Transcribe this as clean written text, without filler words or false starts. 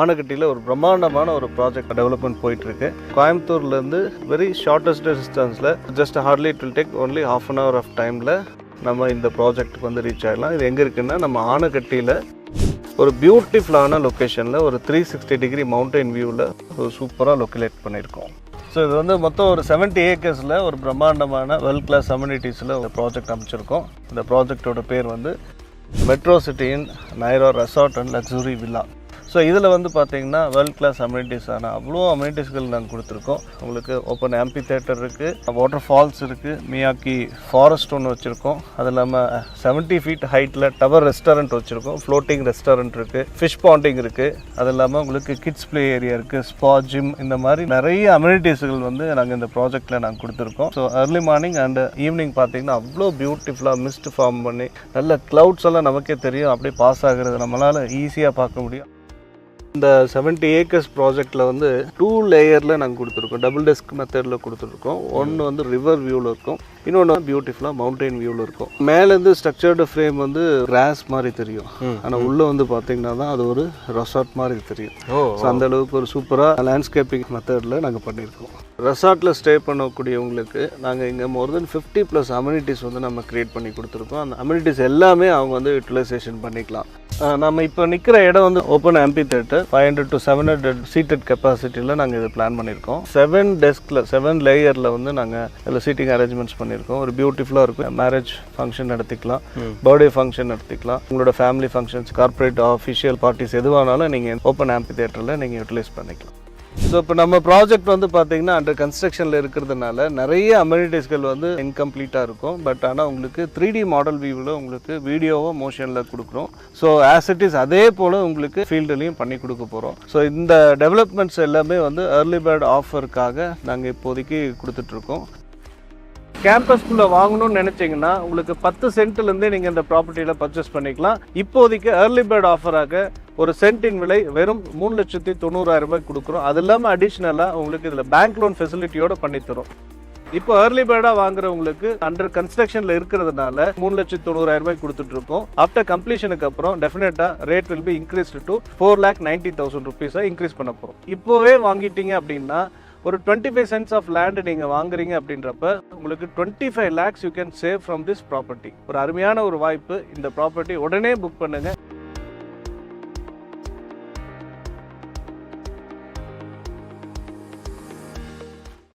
ஆனகட்டியில் ஒரு பிரம்மாண்டமான ஒரு ப்ராஜெக்ட் டெவலப்மெண்ட் போயிட்டுருக்கு. கோயம்புத்தூர்லேருந்து வெரி ஷார்ட்டஸ்ட் டிஸ்டன்ஸில் just hardly it will take only ½ an hour of டைமில் நம்ம இந்த ப்ராஜெக்ட்டுக்கு வந்து ரீச் ஆகிடலாம். இது எங்கே இருக்குன்னா நம்ம ஆனகட்டியில் ஒரு பியூட்டிஃபுல்லான லொக்கேஷனில் ஒரு 360 டிகிரி மவுண்டைன் வியூவில் ஒரு சூப்பராக லொக்கேட் பண்ணியிருக்கோம். ஸோ இது வந்து மொத்தம் ஒரு 70 ஏக்கர்ஸில் ஒரு பிரம்மாண்டமான வேர்ல்ட் கிளாஸ் அம்யூனிட்டிஸில் ஒரு ப்ராஜெக்ட் அமைச்சிருக்கோம். இந்த ப்ராஜெக்டோட பேர் வந்து metro city in Naira resort and luxury villa. So இதில் வந்து பார்த்தீங்கன்னா வேர்ல்ட் கிளாஸ் அம்யூனிட்டிஸான அவ்வளோ அம்யூனிட்டிஸ்கள் நாங்கள் கொடுத்துருக்கோம். உங்களுக்கு ஓப்பன் ஆம்பி தியேட்டர் இருக்குது, வாட்டர் ஃபால்ஸ் இருக்குது, மியாக்கி ஃபாரஸ்ட் ஒன்று வச்சுருக்கோம். அது இல்லாமல் 70 feet ஹைட்டில் டவர் ரெஸ்டாரண்ட் வச்சுருக்கோம், ஃப்ளோட்டிங் ரெஸ்டாரண்ட் இருக்குது, ஃபிஷ் பாண்டிங் இருக்குது. அது இல்லாமல் உங்களுக்கு கிட்ஸ் ப்ளே ஏரியா இருக்குது, ஸ்பா, ஜிம், இந்த மாதிரி நிறைய அம்யூனிட்டிஸ்கள் வந்து நாங்கள் இந்த ப்ராஜெக்டில் நாங்கள் கொடுத்துருக்கோம். So early morning and evening பார்த்தீங்கன்னா அவ்வளோ பியூட்டிஃபுல்லாக மிஸ்ட் ஃபார்ம் பண்ணி நல்ல க்ளவுட்ஸ் எல்லாம் நமக்கே தெரியும், அப்படியே பாஸ் ஆகுறது நம்மளால் ஈஸியாக பார்க்க முடியும். இந்த 70 ஏக்கர்ஸ் ப்ராஜெக்டில் வந்து 2 லேயரில் நாங்கள் கொடுத்துருக்கோம். டபுள் டெஸ்க் மெத்தடில் கொடுத்துருக்கோம். ஒன்று வந்து ரிவர் வியூவில் இருக்கும், இன்னொன்று பியூட்டிஃபுல்லாக மவுண்டைன் வியூவில் இருக்கும். மேலேருந்து ஸ்ட்ரக்சர்டு ஃப்ரேம் வந்து கிராஸ் மாதிரி தெரியும், ஆனால் உள்ளே வந்து பார்த்தீங்கன்னா தான் அது ஒரு ரெசார்ட் மாதிரி தெரியும். ஸோ அந்த அளவுக்கு ஒரு சூப்பராக லேண்ட்ஸ்கேப்பிங் மெத்தடில் நாங்கள் பண்ணியிருக்கோம். ரெசார்ட்டில் ஸ்டே பண்ணக்கூடியவங்களுக்கு நாங்கள் இங்கே மோர் தென் 50+ அம்யூனிட்டிஸ் வந்து நம்ம க்ரியேட் பண்ணி கொடுத்துருக்கோம். அந்த அம்யூனிட்டிஸ் எல்லாமே அவங்க வந்து யூட்டிலைசேஷன் பண்ணிக்கலாம். நம்ம இப்போ நிற்கிற இடம் வந்து ஓப்பன் ஆம்பி தியேட்டர், 500 to 700 சீட்டட் கெப்பாசிட்டியில் நாங்கள் இது பிளான் பண்ணியிருக்கோம். 7 டெஸ்கில் 7 லேயரில் வந்து நாங்கள் இதில் சீட்டிங் அரேஞ்ச்மெண்ட்ஸ் பண்ணியிருக்கோம். ஒரு பியூட்டிஃபுல்லாக இருக்கும். மேரேஜ் ஃபங்க்ஷன் நடத்திக்கலாம், பர்த்டே ஃபங்க்ஷன் நடத்திக்கலாம், உங்களோட family functions, corporate official parties எதுவானாலும் நீங்கள் ஓப்பன் ஆம்பி தியேட்டரில் நீங்கள் யூட்டிலைஸ் பண்ணிக்கலாம். ஸோ இப்போ நம்ம ப்ராஜெக்ட் வந்து பார்த்தீங்கன்னா அண்டர் கன்ஸ்ட்ரக்ஷனில் இருக்கிறதுனால நிறைய அம்யூனிட்டிஸ்கள் வந்து இன்கம்ப்ளீட்டாக இருக்கும். பட் ஆனால் உங்களுக்கு 3D மாடல் வியூவில் உங்களுக்கு வீடியோவோ மோஷனில் கொடுக்குறோம். ஸோ ஆஸ் இட் இஸ் அதே போல் உங்களுக்கு ஃபீல்டுலையும் பண்ணி கொடுக்க போகிறோம். ஸோ இந்த டெவலப்மெண்ட்ஸ் எல்லாமே வந்து ஏர்லி பேர்ட் ஆஃபருக்காக நாங்கள் இப்போதைக்கு கொடுத்துட்ருக்கோம். கேம்பஸ்குள்ளே வாங்கணும்னு நினச்சிங்கன்னா உங்களுக்கு 10 சென்ட்லேருந்தே நீங்கள் இந்த ப்ராப்பர்ட்டியில் பர்ச்சேஸ் பண்ணிக்கலாம். இப்போதைக்கு ஏர்லி பேர்ட் ஆஃபராக ஒரு சென்ட்டின் விலை வெறும் 3,90,000 ரூபாய் கொடுக்குறோம். அது இல்லாமல் அடிஷ்னலாக உங்களுக்கு இதில் பேங்க் லோன் ஃபெசிலிட்டியோடு பண்ணித்தரோம். இப்போ ஏர்லி பேர்டாக வாங்குறவங்களுக்கு அண்டர் கன்ஸ்ட்ரக்ஷனில் இருக்கிறதுனால 3,90,000 ரூபாய் கொடுத்துட்ருக்கோம். ஆஃப்டர் கம்ப்ளீஷனுக்கு அப்புறம் டெஃபினட்டாக rate will be increased to 4,90,000 ரூபீஸை இன்க்ரீஸ் பண்ண போகிறோம். இப்போவே வாங்கிட்டீங்க அப்படின்னா ஒரு 25 cents ஆஃப் லேண்டு நீங்கள் வாங்குறீங்க அப்படின்றப்ப உங்களுக்கு 25 lakhs you can save from this property. ஒரு அருமையான ஒரு வாய்ப்பு. இந்த ப்ராப்பர்ட்டி உடனே புக் பண்ணுங்கள்.